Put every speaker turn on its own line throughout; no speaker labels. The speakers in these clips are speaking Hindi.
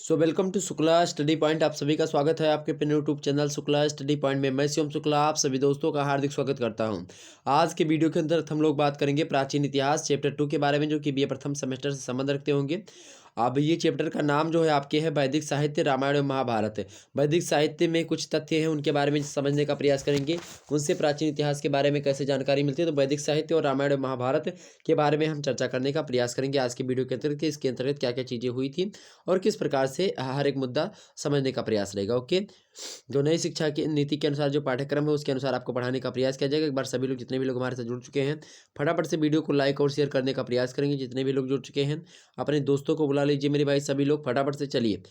Welcome to Shukla study point. आप सभी का स्वागत है आपके अपने YouTube channel Shukla study point में। मैं शिवम शुक्ला आप सभी दोस्तों का हार्दिक स्वागत करता हूं। आज के वीडियो के अंदर हम लोग बात करेंगे प्राचीन इतिहास चैप्टर 2 के बारे में, जो कि बीए प्रथम सेमेस्टर से संबंध रखते होंगे। अब ये चैप्टर का नाम जो है आपके है वैदिक साहित्य, रामायण और महाभारत है। वैदिक साहित्य में कुछ तथ्य हैं, उनके बारे में समझने का प्रयास करेंगे। उनसे प्राचीन इतिहास के बारे में कैसे जानकारी मिलती है, तो वैदिक साहित्य और रामायण और महाभारत के बारे में हम चर्चा करने का प्रयास करेंगे आज के वीडियो के अंतर्गत। इसके अंतर्गत क्या क्या चीज़ें हुई थी और किस प्रकार से हर एक मुद्दा समझने का प्रयास रहेगा। ओके, जो नई शिक्षा की नीति के अनुसार जो पाठ्यक्रम है उसके अनुसार आपको पढ़ाने का प्रयास किया जाएगा। एक बार सभी लोग, जितने भी लोग हमारे साथ जुड़ चुके हैं, फटाफट से वीडियो को लाइक और शेयर करने का प्रयास करेंगे। जितने भी लोग जुड़ चुके हैं अपने दोस्तों को बुला लीजिए मेरे भाई। सभी लोग फटाफट से चलिए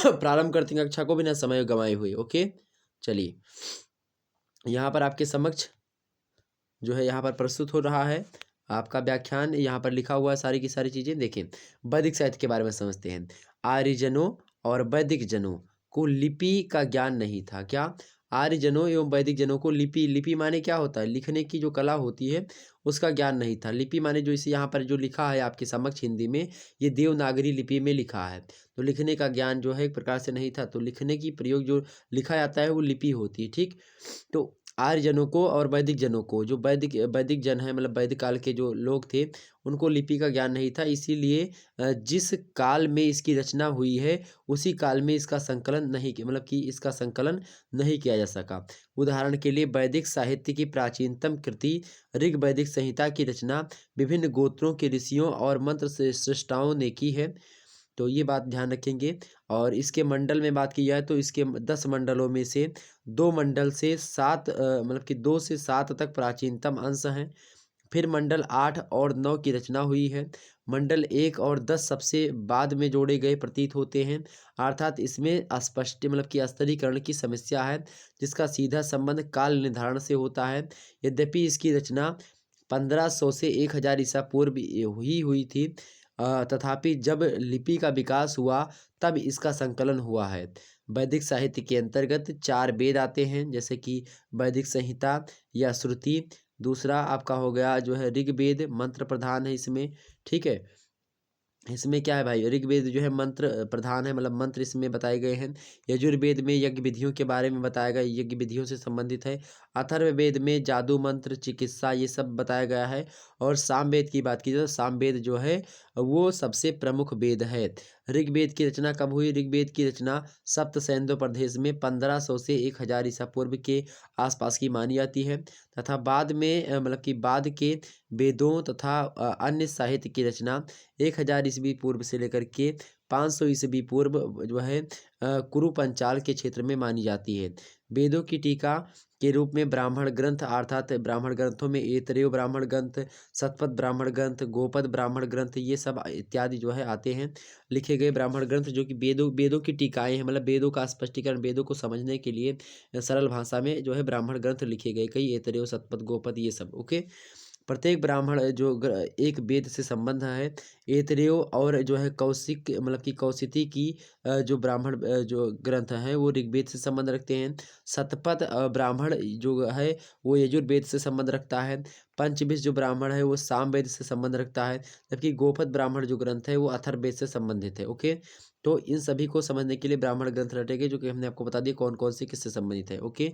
प्रारंभ करते हैं कक्षा को बिना समय गंवाए हुए। ओके, चलिए यहाँ पर आपके समक्ष जो है यहाँ पर प्रस्तुत हो रहा है आपका व्याख्यान। यहाँ पर लिखा हुआ है सारी की सारी चीज़ें। देखें, वैदिक साहित्य के बारे में समझते हैं। आर्यजनों और वैदिक जनों को लिपि का ज्ञान नहीं था। क्या? आर्यजनों एवं वैदिक जनों को लिपि माने क्या होता है? लिखने की जो कला होती है उसका ज्ञान नहीं था। लिपि माने जो इसे यहाँ पर जो लिखा है आपके समक्ष हिंदी में, ये देवनागरी लिपि में लिखा है। तो लिखने का ज्ञान जो है एक प्रकार से नहीं था। तो लिखने की प्रयोग जो लिखा जाता है वो लिपि होती है। ठीक, तो आर्य जनों को और वैदिक जनों को, जो वैदिक वैदिक जन है मतलब वैदिक काल के जो लोग थे, उनको लिपि का ज्ञान नहीं था। इसीलिए जिस काल में इसकी रचना हुई है उसी काल में इसका संकलन नहीं किया, मतलब कि इसका संकलन नहीं किया जा सका। उदाहरण के लिए वैदिक साहित्य की प्राचीनतम कृति ऋग वैदिक संहिता की रचना विभिन्न गोत्रों के ऋषियों और मंत्र से सृष्टाओं ने की है। तो ये बात ध्यान रखेंगे। और इसके मंडल में बात की जाए तो इसके 10 मंडलों में से 2 मंडल से 7 मतलब कि 2 से 7 तक प्राचीनतम अंश हैं। फिर मंडल 8 और 9 की रचना हुई है। मंडल 1 और 10 सबसे बाद में जोड़े गए प्रतीत होते हैं। अर्थात इसमें अस्पष्ट मतलब कि स्तरीकरण की समस्या है, जिसका सीधा संबंध काल निर्धारण से होता है। यद्यपि इसकी रचना 1500 से 1000 ईसा पूर्व ही हुई थी, तथापि जब लिपि का विकास हुआ तब इसका संकलन हुआ है। वैदिक साहित्य के अंतर्गत 4 वेद आते हैं, जैसे कि वैदिक संहिता या श्रुति। दूसरा आपका हो गया जो है ऋग्वेद, मंत्र प्रधान है इसमें। ठीक है, इसमें क्या है भाई, ऋग्वेद जो है मंत्र प्रधान है, मतलब मंत्र इसमें बताए गए हैं। यजुर्वेद में यज्ञ विधियों के बारे में बताया गया, यज्ञ विधियों से संबंधित है। अथर्ववेद में जादू मंत्र चिकित्सा ये सब बताया गया है। और सामवेद की बात की जाए तो सामवेद जो है वो सबसे प्रमुख वेद है। ऋग्वेद की रचना कब हुई? ऋग्वेद की रचना सप्त सैंधव प्रदेश में 1500 से 1000 ईसा पूर्व के आसपास की मानी जाती है। तथा बाद में मतलब कि बाद के वेदों तथा अन्य साहित्य की रचना 1000 ईस्वी पूर्व से लेकर के 500 ईस्वी पूर्व जो है कुरु पंचाल के क्षेत्र में मानी जाती है। वेदों की टीका के रूप में ब्राह्मण ग्रंथ, अर्थात ब्राह्मण ग्रंथों में ऐतरेय ब्राह्मण ग्रंथ, शतपथ ब्राह्मण ग्रंथ, गोपद ब्राह्मण ग्रंथ ये सब इत्यादि जो है आते हैं। लिखे गए ब्राह्मण ग्रंथ जो कि वेदों की टीकाएँ हैं, मतलब वेदों का स्पष्टीकरण, वेदों को समझने के लिए सरल भाषा में जो है ब्राह्मण ग्रंथ लिखे गए, कई ऐतरेय, शतपथ, गोपद ये सब। ओके, प्रत्येक ब्राह्मण जो एक वेद से संबंध है। ऐतरेय और जो है कौशिक मतलब कि कौशिकी की जो ब्राह्मण जो ग्रंथ हैं वो ऋग्वेद से संबंध रखते हैं। शतपथ ब्राह्मण जो है वो यजुर्वेद से संबंध रखता है। पंचविंश जो ब्राह्मण है वो सामवेद से संबंध रखता है। जबकि गोपद ब्राह्मण जो ग्रंथ है वो अथर्ववेद से संबंधित है। ओके, तो इन सभी को समझने के लिए ब्राह्मण ग्रंथ रटेंगे, जो कि हमने आपको बता दिया कौन कौन से किससे संबंधित है। ओके,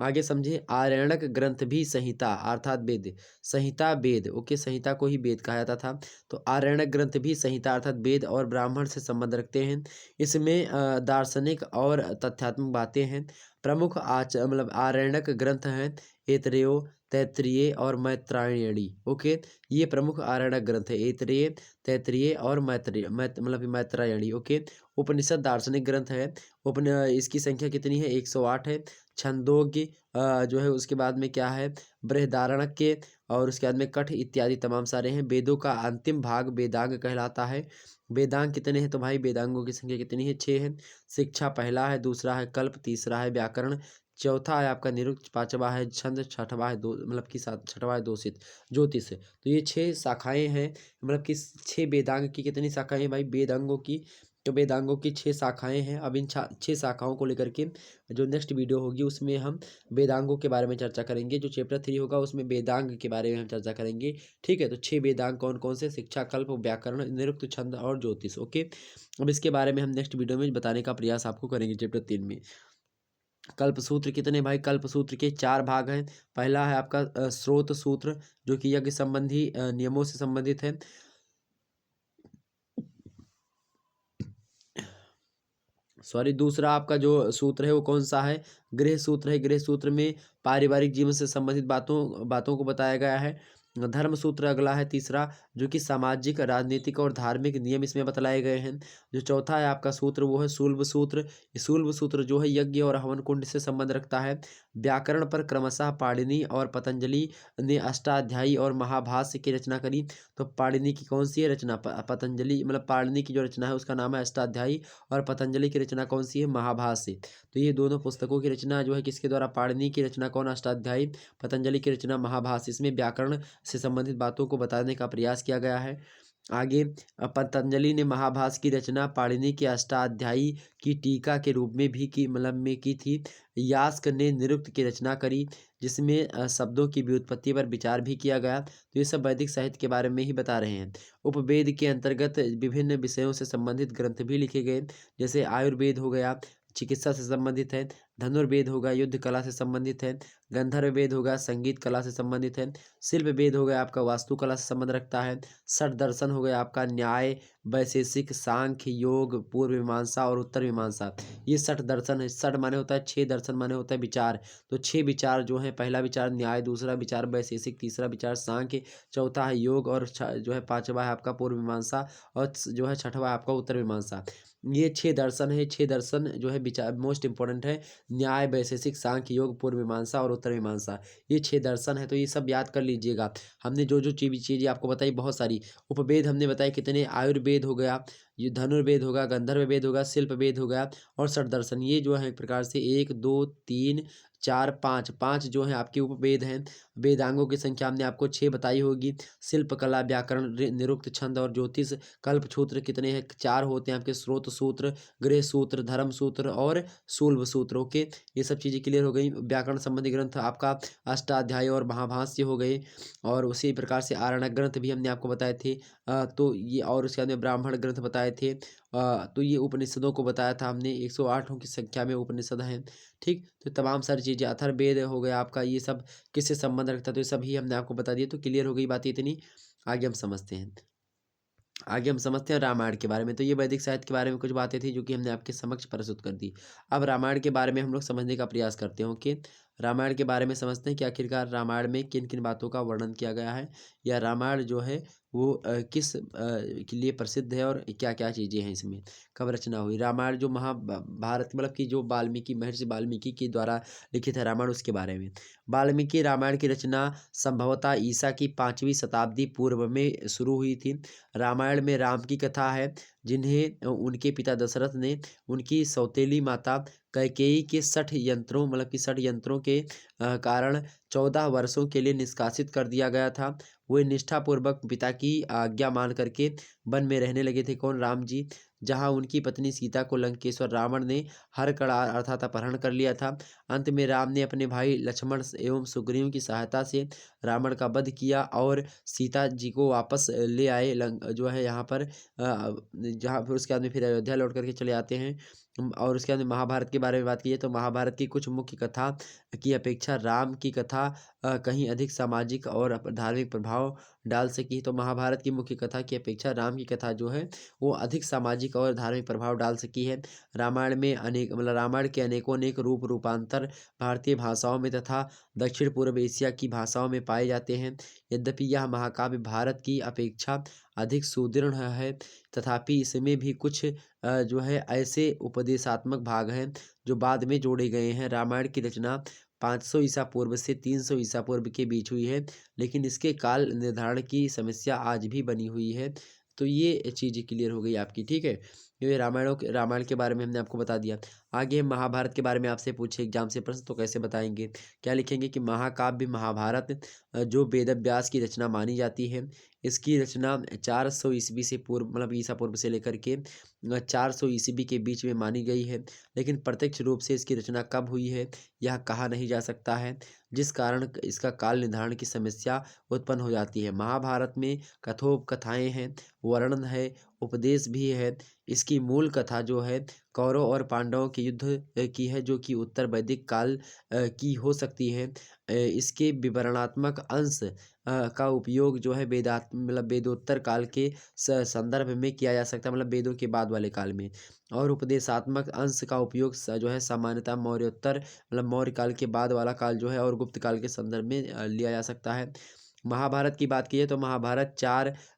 आगे समझिए। आरण्यक ग्रंथ भी संहिता अर्थात वेद, संहिता वेद। ओके, संहिता को ही वेद कहा जाता था। तो आरण्यक ग्रंथ भी संहिता अर्थात वेद और ब्राह्मण से संबंध रखते हैं। इसमें दार्शनिक और तथ्यात्मक बातें हैं। प्रमुख मतलब आरण्यक ग्रंथ हैं ऐतरेय, तैत्तिरीय और मैत्रायणी। ओके, ये प्रमुख आरण्यक ग्रंथ है, ऐतरेय, तैत्तिरीय और मतलब मैत्रायणी। ओके, उपनिषद दार्शनिक ग्रंथ है। इसकी संख्या कितनी है? 108 है। छंदोग्य जो है उसके बाद में क्या है? बृहदारण्यक, और उसके बाद में कठ इत्यादि तमाम सारे हैं। वेदों का अंतिम भाग वेदांग कहलाता है। वेदांग कितने हैं? तो भाई वेदांगों की संख्या कितनी है? 6 है। शिक्षा पहला है, दूसरा है कल्प, तीसरा है व्याकरण, चौथा है आपका निरुक्त, पांचवा है छंद, छठवा है दो मतलब कि सात छठवा है दोषित ज्योतिष। तो ये 6 शाखाएं हैं, मतलब कि 6 वेदांग की कितनी शाखाएं हैं भाई? वेदांगों की तो वेदांगों की 6 शाखाएँ हैं। अब इन 6 शाखाओं को लेकर के जो नेक्स्ट वीडियो होगी उसमें हम वेदांगों के बारे में चर्चा करेंगे। जो चैप्टर 3 होगा उसमें वेदांग के बारे में हम चर्चा करेंगे। ठीक है, तो 6 वेदांग कौन-कौन से? शिक्षा, कल्प, व्याकरण, निरुक्त, छंद और ज्योतिष। ओके, अब इसके बारे में हम नेक्स्ट वीडियो में बताने का प्रयास आपको करेंगे चैप्टर 3 में। कल्प सूत्र कितने भाई? कल्प सूत्र के 4 भाग हैं। पहला है आपका स्रोत सूत्र, जो कि यज्ञ संबंधी नियमों से संबंधित है। सॉरी, दूसरा आपका जो सूत्र है वो कौन सा है? गृह सूत्र है। गृह सूत्र में पारिवारिक जीवन से संबंधित बातों बातों को बताया गया है। धर्म सूत्र अगला है तीसरा, जो कि सामाजिक, राजनीतिक और धार्मिक नियम इसमें बतलाए गए हैं। जो चौथा है आपका सूत्र वो है शूल्ब सूत्र। ये शूल्ब सूत्र जो है यज्ञ और हवन कुंड से संबंध रखता है। व्याकरण पर क्रमशः पाणिनि और पतंजलि ने अष्टाध्यायी और महाभाष्य की रचना करी। तो पाणिनि की कौन सी है रचना? पतंजलि, मतलब पाणिनि की जो रचना है उसका नाम है अष्टाध्यायी, और पतंजलि की रचना कौन सी है? महाभाष्य। तो ये दोनों पुस्तकों की रचना जो है किसके द्वारा? पाणिनि की रचना कौन? अष्टाध्यायी। पतंजलि की रचना महाभाष्य। इसमें व्याकरण से संबंधित बातों को बताने का प्रयास किया गया है। आगे पतंजलि ने महाभाष्य की रचना पाणिनि के अष्टाध्यायी की टीका के रूप में भी की, मतलब में की थी। यास्क ने निरुक्त की रचना करी, जिसमें शब्दों की व्युत्पत्ति पर विचार भी किया गया। तो ये सब वैदिक साहित्य के बारे में ही बता रहे हैं। उपवेद के अंतर्गत विभिन्न विषयों से संबंधित ग्रंथ भी लिखे गए, जैसे आयुर्वेद हो गया, चिकित्सा से संबंधित है। धनुर्वेद होगा, युद्ध कला से संबंधित है। गंधर्व वेद होगा, संगीत कला से संबंधित है। शिल्प वेद हो गया आपका, वास्तुकला से संबंध रखता है। षट दर्शन हो गया आपका, न्याय, वैशेषिक, सांख्य, योग, पूर्व मीमांसा और उत्तर मीमांसा। ये षट दर्शन है। षट माने होता है 6, दर्शन माने होता है विचार। तो 6 विचार जो है, पहला विचार न्याय, दूसरा विचार वैशेषिक, तीसरा विचार सांख्य, चौथा है योग, और जो है पांचवा है आपका पूर्व मीमांसा, और जो है छठवा है आपका उत्तर मीमांसा। ये 6 दर्शन है। 6 दर्शन जो है विचार मोस्ट इंपॉर्टेंट है। न्याय, वैशेषिक, सांख्य, योग, पूर्व मीमांसा और उत्तर मीमांसा, ये 6 दर्शन है। तो ये सब याद कर लीजिएगा। हमने जो जो चीज़ें आपको बताई बहुत सारी। उपवेद हमने बताई कितने? आयुर्वेद हो गया, ये धनुर्वेद होगा, गंधर्व वेद होगा, शिल्प वेद हो गया, और षट दर्शन। ये जो है एक प्रकार से 1 2 3 4 5 5 जो है आपके उपवेद हैं। वेदांगों की संख्या हमने आपको 6 बताई होगी। शिल्प कला, व्याकरण, निरुक्त, छंद और ज्योतिष। कल्प सूत्र कितने हैं? 4 होते हैं आपके। स्रोत सूत्र, गृह सूत्र, धर्म सूत्र और शूल्ब सूत्र। ओके, ये सब चीज़ें क्लियर हो गई। व्याकरण संबंधी ग्रंथ आपका अष्टाध्यायी और महाभाष्य हो गए, और उसी प्रकार से आरण्यक ग्रंथ भी हमने आपको बताए थे। तो ये, और उसके बाद में ब्राह्मण ग्रंथ बताए थे। तो ये उपनिषदों को बताया था हमने, 108 की संख्या में उपनिषद हैं। ठीक, तो तमाम सारी चीज़ें, अथर्ववेद हो गया आपका, ये सब किससे संबंध रखता है? तो ये सभी हमने आपको बता दिए। तो क्लियर हो गई बात इतनी। आगे हम समझते हैं। आगे हम समझते हैं रामायण के बारे में। तो ये वैदिक साहित्य के बारे में कुछ बातें थी जो कि हमने आपके समक्ष प्रस्तुत कर दी। अब रामायण के बारे में हम लोग समझने का प्रयास करते हैं। ओके, रामायण के बारे में समझते हैं कि आखिरकार रामायण में किन किन बातों का वर्णन किया गया है, या रामायण जो है वो किस के लिए प्रसिद्ध है, और क्या क्या चीज़ें हैं इसमें, कब रचना हुई। रामायण जो महाभारत, मतलब कि जो वाल्मीकि, महर्षि वाल्मीकि के द्वारा लिखित है रामायण, उसके बारे में। वाल्मीकि रामायण की रचना संभवतः ईसा की 5वीं शताब्दी पूर्व में शुरू हुई थी। रामायण में राम की कथा है, जिन्हें उनके पिता दशरथ ने उनकी सौतेली माता कैकेयी के 60 यंत्रों, मतलब कि 60 यंत्रों के कारण 14 वर्षों के लिए निष्कासित कर दिया गया था। वे निष्ठापूर्वक पिता की आज्ञा मान करके वन में रहने लगे थे। कौन? राम जी। जहाँ उनकी पत्नी सीता को लंकेश्वर रावण ने हर कड़ा अर्थात अपहरण कर लिया था। अंत में राम ने अपने भाई लक्ष्मण एवं सुग्रीव की सहायता से रावण का वध किया, और सीता जी को वापस ले आए जो है यहाँ पर, जहाँ फिर उसके बाद में फिर अयोध्या लौट करके चले आते हैं। और उसके बाद में महाभारत के बारे में बात की तो महाभारत की कुछ मुख्य कथा की अपेक्षा राम की कथा कहीं अधिक सामाजिक और धार्मिक प्रभाव डाल सकी। तो महाभारत की मुख्य कथा की अपेक्षा राम की कथा जो है वो अधिक सामाजिक और धार्मिक प्रभाव डाल सकी है। रामायण में अनेक, मतलब रामायण के अनेकों अनेक रूपांतर भारतीय भाषाओं में तथा दक्षिण पूर्व एशिया की भाषाओं में पाए जाते हैं। यद्यपि यह महाकाव्य भारत की अपेक्षा अधिक सुदृढ़ है, तथापि इसमें भी कुछ जो है ऐसे उपदेशात्मक भाग हैं जो बाद में जोड़े गए हैं। रामायण की रचना 500 ईसा पूर्व से 300 ईसा पूर्व के बीच हुई है, लेकिन इसके काल निर्धारण की समस्या आज भी बनी हुई है। तो ये चीज़ें क्लियर हो गई आपकी। ठीक है, ये रामायण के बारे में हमने आपको बता दिया। आगे हम महाभारत के बारे में आपसे पूछे एग्जाम से प्रश्न, तो कैसे बताएंगे? क्या लिखेंगे कि महाकाव्य महाभारत जो वेद व्यास की रचना मानी जाती है, इसकी रचना 400 ईस्वी से पूर्व मतलब ईसा पूर्व से लेकर के 400 ईस्वी के बीच में मानी गई है। लेकिन प्रत्यक्ष रूप से इसकी रचना कब हुई है यह कहा नहीं जा सकता है, जिस कारण इसका काल निर्धारण की समस्या उत्पन्न हो जाती है। महाभारत में कथोपकथाएँ हैं, वर्णन है, उपदेश भी है। इसकी मूल कथा जो है कौरव और पांडवों के युद्ध की है, जो कि उत्तर वैदिक काल की हो सकती है। इसके विवरणात्मक अंश का उपयोग जो है मतलब वेदोत्तर काल के संदर्भ में किया जा सकता है, मतलब वेदों के बाद वाले काल में। और उपदेशात्मक अंश का उपयोग जो है सामान्यतः मौर्योत्तर मतलब मौर्य काल के बाद वाला काल जो है और गुप्त काल के संदर्भ में लिया जा सकता है। महाभारत की बात कीजिए तो महाभारत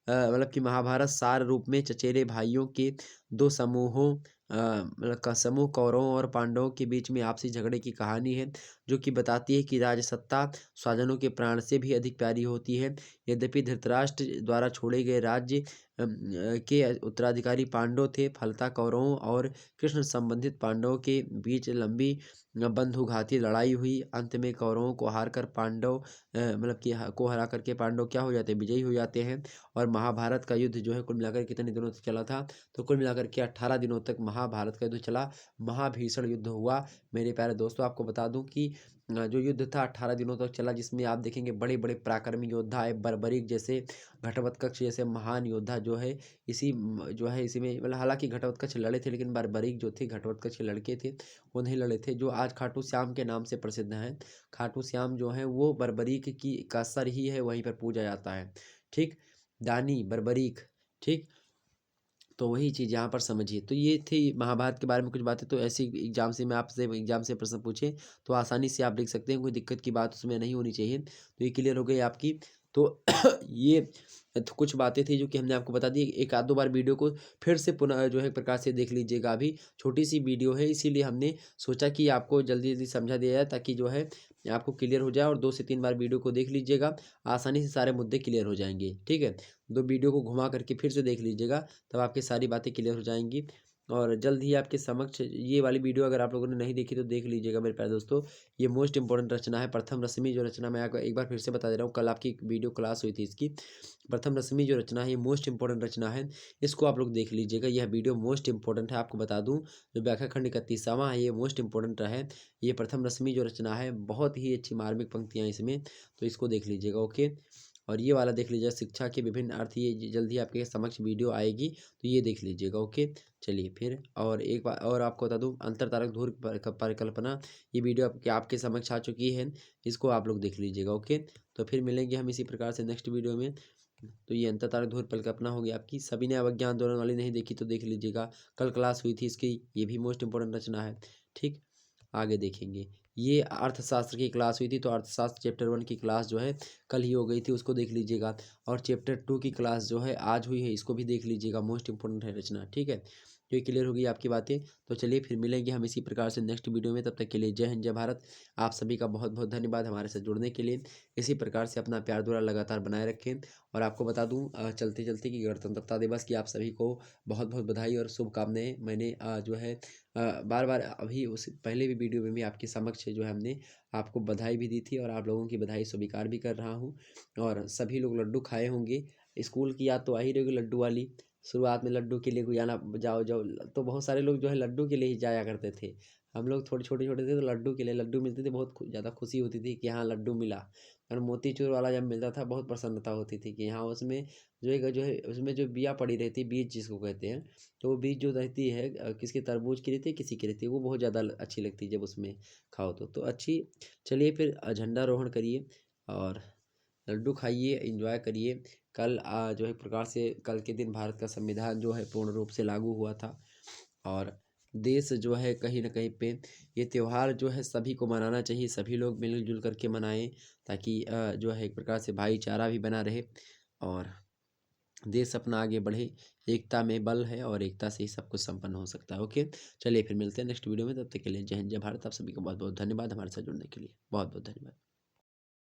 मतलब कि महाभारत सार रूप में चचेरे भाइयों के दो समूहों मतलब का समूह कौरवों और पांडवों के बीच में आपसी झगड़े की कहानी है, जो कि बताती है कि राजसत्ता स्वजनों के प्राण से भी अधिक प्यारी होती है। यद्यपि धृतराष्ट्र द्वारा छोड़े गए राज्य के उत्तराधिकारी पांडव थे, फलतः कौरवों और कृष्ण संबंधित पांडवों के बीच लंबी बंधुघाती लड़ाई हुई। अंत में कौरवों को हार कर मतलब कि को हरा करके पांडव क्या हो जाते हैं, विजयी हो जाते हैं। और महाभारत का युद्ध जो है कुल मिलाकर कितने दिनों तक चला था, तो कुल मिलाकर के 18 दिनों तक महाभारत का युद्ध चला, महाभीषण युद्ध हुआ। मेरे प्यारे दोस्तों आपको बता दूं कि जो युद्ध था 18 दिनों तक चला, जिसमें आप देखेंगे बड़े बड़े पराक्रमी योद्धा आए, बर्बरीक जैसे घटोत्कच जैसे महान योद्धा जो है जो है इसी में मतलब हालांकि घटोत्कच लड़े थे, लेकिन बर्बरीक जो थे घटोत्कच के लड़के थे वो नहीं लड़े थे, जो आज खाटू श्याम के नाम से प्रसिद्ध हैं। खाटू श्याम जो है वो बर्बरीक की का सर ही है, वहीं पर पूजा जाता है। ठीक, दानी बर्बरीक। ठीक, तो वही चीज़ यहाँ पर समझिए। तो ये थी महाभारत के बारे में कुछ बातें। तो ऐसी एग्जाम से प्रश्न पूछे तो आसानी से आप लिख सकते हैं, कोई दिक्कत की बात उसमें नहीं होनी चाहिए। तो ये क्लियर हो गई आपकी। तो ये तो कुछ बातें थी जो कि हमने आपको बता दी। एक आध दो बार वीडियो को फिर से पुनः जो है प्रकार से देख लीजिएगा। अभी छोटी सी वीडियो है, इसीलिए हमने सोचा कि आपको जल्दी जल्दी समझा दिया जाए, ताकि जो है आपको क्लियर हो जाए। और 2 से 3 बार वीडियो को देख लीजिएगा, आसानी से सारे मुद्दे क्लियर हो जाएंगे। ठीक है, 2 वीडियो को घुमा करके फिर से देख लीजिएगा, तब आपकी सारी बातें क्लियर हो जाएंगी। और जल्द ही आपके समक्ष ये वाली वीडियो अगर आप लोगों ने नहीं देखी तो देख लीजिएगा मेरे प्यारे दोस्तों। ये मोस्ट इंपॉर्टेंट रचना है, प्रथम रश्मि जो रचना, मैं आपको एक बार फिर से बता दे रहा हूँ, कल आपकी वीडियो क्लास हुई थी इसकी। प्रथम रश्मि जो रचना है ये मोस्ट इंपॉर्टेंट रचना है, इसको आप लोग देख लीजिएगा। यह वीडियो मोस्ट इंपॉर्टेंट है, आपको बता दूं जो व्याख्याखंड 31वां है ये मोस्ट इंपॉर्टेंट है। ये प्रथम रश्मि जो रचना है बहुत ही अच्छी मार्मिक पंक्तियाँ इसमें, तो इसको देख लीजिएगा। ओके, और ये वाला देख लीजिएगा शिक्षा के विभिन्न अर्थ, ये जल्दी आपके समक्ष वीडियो आएगी, तो ये देख लीजिएगा। ओके, चलिए फिर और एक बार और आपको बता दूं, अंतरतारक धूर परिकल्पना, ये वीडियो आपके समक्ष आ चुकी है, इसको आप लोग देख लीजिएगा। ओके, तो फिर मिलेंगे हम इसी प्रकार से नेक्स्ट वीडियो में। तो ये अंतरतारक धूर परिकल्पना होगी आपकी। सभी ने अवज्ञा आंदोलन वाली नहीं देखी तो देख लीजिएगा, कल क्लास हुई थी इसकी, ये भी मोस्ट इंपॉर्टेंट रचना है। ठीक, आगे देखेंगे। ये अर्थशास्त्र की क्लास हुई थी, तो अर्थशास्त्र चैप्टर 1 की क्लास जो है कल ही हो गई थी, उसको देख लीजिएगा। और चैप्टर 2 की क्लास जो है आज हुई है, इसको भी देख लीजिएगा, मोस्ट इंपॉर्टेंट है रचना। ठीक है, तो ये क्लियर होगी आपकी बातें। तो चलिए फिर मिलेंगे हम इसी प्रकार से नेक्स्ट वीडियो में, तब तक के लिए जय हिंद जय भारत। आप सभी का बहुत बहुत धन्यवाद हमारे साथ जुड़ने के लिए। इसी प्रकार से अपना प्यार दुलार लगातार बनाए रखें। और आपको बता दूं चलते चलते कि गणतंत्रता दिवस की आप सभी को बहुत बहुत बधाई और शुभकामनाएं। मैंने जो है बार बार अभी उस पहले भी वीडियो में भी आपके समक्ष जो है हमने आपको बधाई भी दी थी, और आप लोगों की बधाई स्वीकार भी कर रहा हूँ। और सभी लोग लड्डू खाए होंगे, स्कूल की याद तो आ ही रही होगी लड्डू वाली। शुरुआत में लड्डू के लिए कोई आना जाओ जाओ, तो बहुत सारे लोग जो है लड्डू के लिए ही जाया करते थे। हम लोग थोड़े छोटे छोटे थे तो लड्डू के लिए, लड्डू मिलते थे, बहुत ज़्यादा खुशी होती थी कि हाँ लड्डू मिला। और मोतीचूर वाला जब मिलता था बहुत प्रसन्नता होती थी कि हाँ उसमें जो है उसमें जो बिया पड़ी रहती है, बीज जिसको कहते हैं, तो वो बीज जो रहती है किसकी, तरबूज की रहती है, किसी की रहती है, वो बहुत ज़्यादा अच्छी लगती है जब उसमें खाओ तो अच्छी। चलिए फिर झंडारोहण करिए और लड्डू खाइए, एंजॉय करिए। कल जो है प्रकार से कल के दिन भारत का संविधान जो है पूर्ण रूप से लागू हुआ था। और देश जो है कहीं ना कहीं पे ये त्यौहार जो है सभी को मनाना चाहिए, सभी लोग मिलजुल करके मनाएं, ताकि जो है एक प्रकार से भाईचारा भी बना रहे और देश अपना आगे बढ़े। एकता में बल है और एकता से ही सब कुछ संपन्न हो सकता है। ओके, चलिए फिर मिलते हैं नेक्स्ट वीडियो में, तब तक के लिए जय हिंद जय भारत। आप सभी को बहुत बहुत धन्यवाद हमारे साथ जुड़ने के लिए, बहुत बहुत धन्यवाद।